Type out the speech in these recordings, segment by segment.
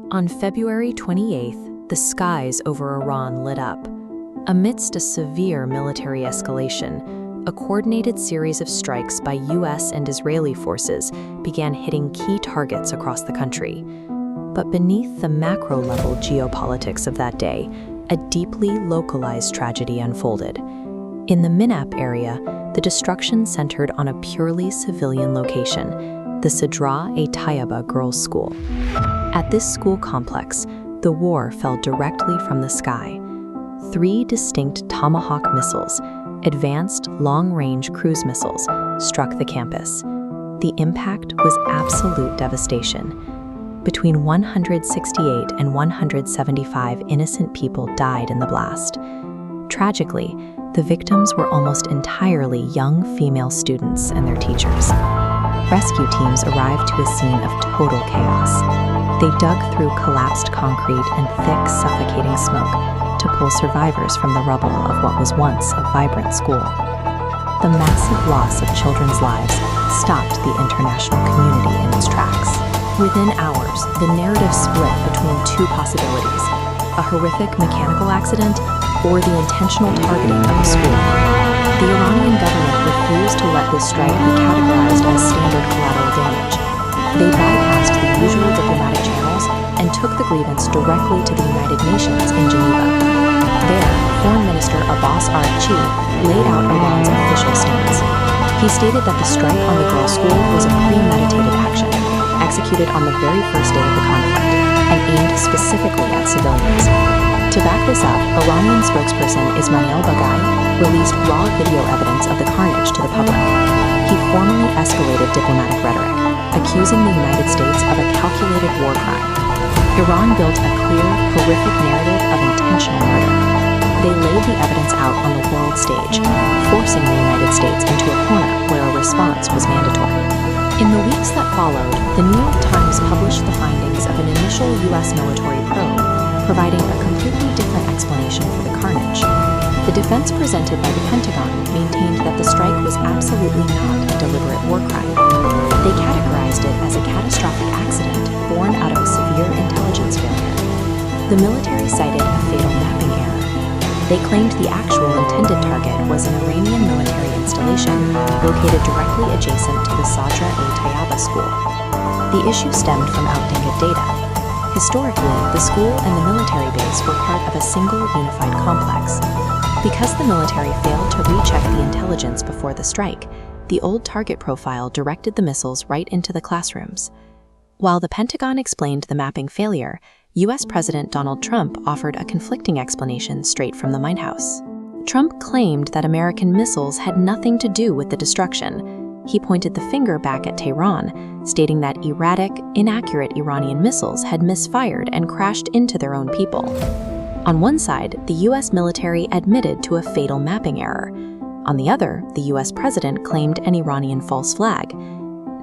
On February 28th, the skies over Iran lit up. Amidst a severe military escalation, a coordinated series of strikes by U.S. and Israeli forces began hitting key targets across the country. But beneath the macro-level geopolitics of that day, a deeply localized tragedy unfolded. In the Minab area, the destruction centered on a purely civilian location, the Sadra-e-Tayyaba Girls' School. At this school complex, the war fell directly from the sky. 3 distinct Tomahawk missiles, advanced long-range cruise missiles, struck the campus. The impact was absolute devastation. Between 168 and 175 innocent people died in the blast. Tragically, the victims were almost entirely young female students and their teachers. Rescue teams arrived to a scene of total chaos. They dug through collapsed concrete and thick, suffocating smoke to pull survivors from the rubble of what was once a vibrant school. The massive loss of children's lives stopped the international community in its tracks. Within hours, the narrative split between 2 possibilities: a horrific mechanical accident or the intentional targeting of a school. The Iranian government refused to let this strike be categorized as standard collateral damage. They bypassed the usual diplomatic channels and took the grievance directly to the United Nations in Geneva. There, Foreign Minister Abbas Araghchi laid out Iran's official stance. He stated that the strike on the girls' school was a premeditated action, executed on the very first day of the conflict, and aimed specifically at civilians. To back this up, Iranian spokesperson Ismail Baghai released raw video evidence of the carnage to the public. He formally escalated diplomatic rhetoric, accusing the United States of a calculated war crime. Iran built a clear, horrific narrative of intentional murder. They laid the evidence out on the world stage, forcing the United States into a corner where a response was mandatory. In the weeks that followed, the New York Times published the findings of an initial U.S. military probe, providing a completely different explanation for the carnage. The defense presented by the Pentagon maintained that the strike was absolutely not a deliberate war crime. They categorized it as a catastrophic accident born out of a severe intelligence failure. The military cited a fatal mapping error. They claimed the actual intended target was an Iranian military installation located directly adjacent to the Sadra-e-Tayyaba school. The issue stemmed from outdated data. Historically, the school and the military base were part of a single unified complex. Because the military failed to recheck the intelligence before the strike, the old target profile directed the missiles right into the classrooms. While the Pentagon explained the mapping failure, U.S. President Donald Trump offered a conflicting explanation straight from the White House. Trump claimed that American missiles had nothing to do with the destruction. He pointed the finger back at Tehran, stating that erratic, inaccurate Iranian missiles had misfired and crashed into their own people. On one side, the U.S. military admitted to a fatal mapping error. On the other, the U.S. president claimed an Iranian false flag.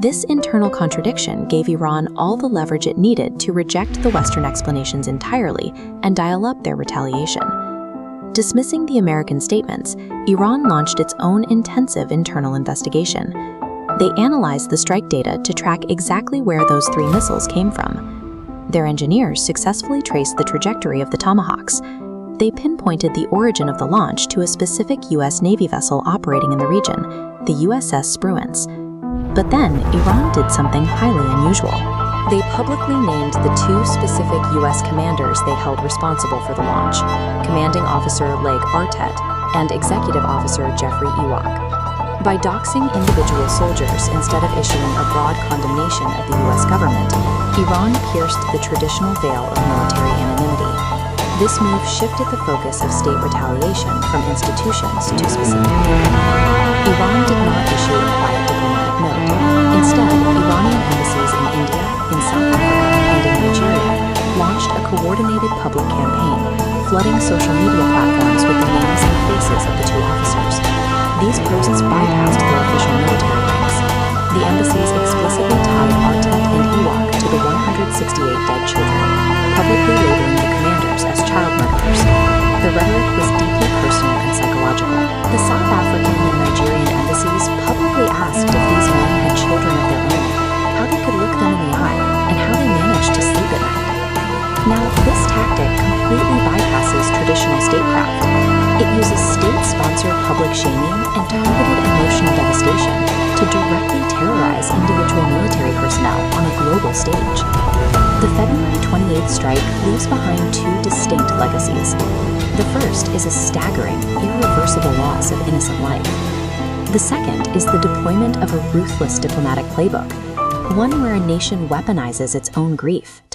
This internal contradiction gave Iran all the leverage it needed to reject the Western explanations entirely and dial up their retaliation. Dismissing the American statements, Iran launched its own intensive internal investigation. They analyzed the strike data to track exactly where those 3 missiles came from. Their engineers successfully traced the trajectory of the Tomahawks. They pinpointed the origin of the launch to a specific U.S. Navy vessel operating in the region, the USS Spruance. But then, Iran did something highly unusual. They publicly named the 2 specific U.S. commanders they held responsible for the launch, Commanding Officer Leg Artet and Executive Officer Jeffrey Ewok. By doxing individual soldiers instead of issuing a broad condemnation of the U.S. government, Iran pierced the traditional veil of military anonymity. This move shifted the focus of state retaliation from institutions to specific people. Iran did not issue a quiet diplomatic note. Instead, Iranian embassies in India, in South Africa, and in Nigeria launched a coordinated public campaign, flooding social media platforms with the names and faces of the 2 officers. These posts bypassed their official military ranks. The embassies explicitly tied Artet and Ewok to the 168 dead children, publicly labeling the commanders as child murderers. The rhetoric was deeply personal and psychological. The South African and Nigerian embassies publicly asked if these men had children of their own, how they could look them in the eye, and how they managed to sleep at night. traditional statecraft. It uses state-sponsored public shaming and targeted emotional devastation to directly terrorize individual military personnel on a global stage. The February 28th strike leaves behind two distinct legacies. The first is a staggering, irreversible loss of innocent life. The second is the deployment of a ruthless diplomatic playbook, one where a nation weaponizes its own grief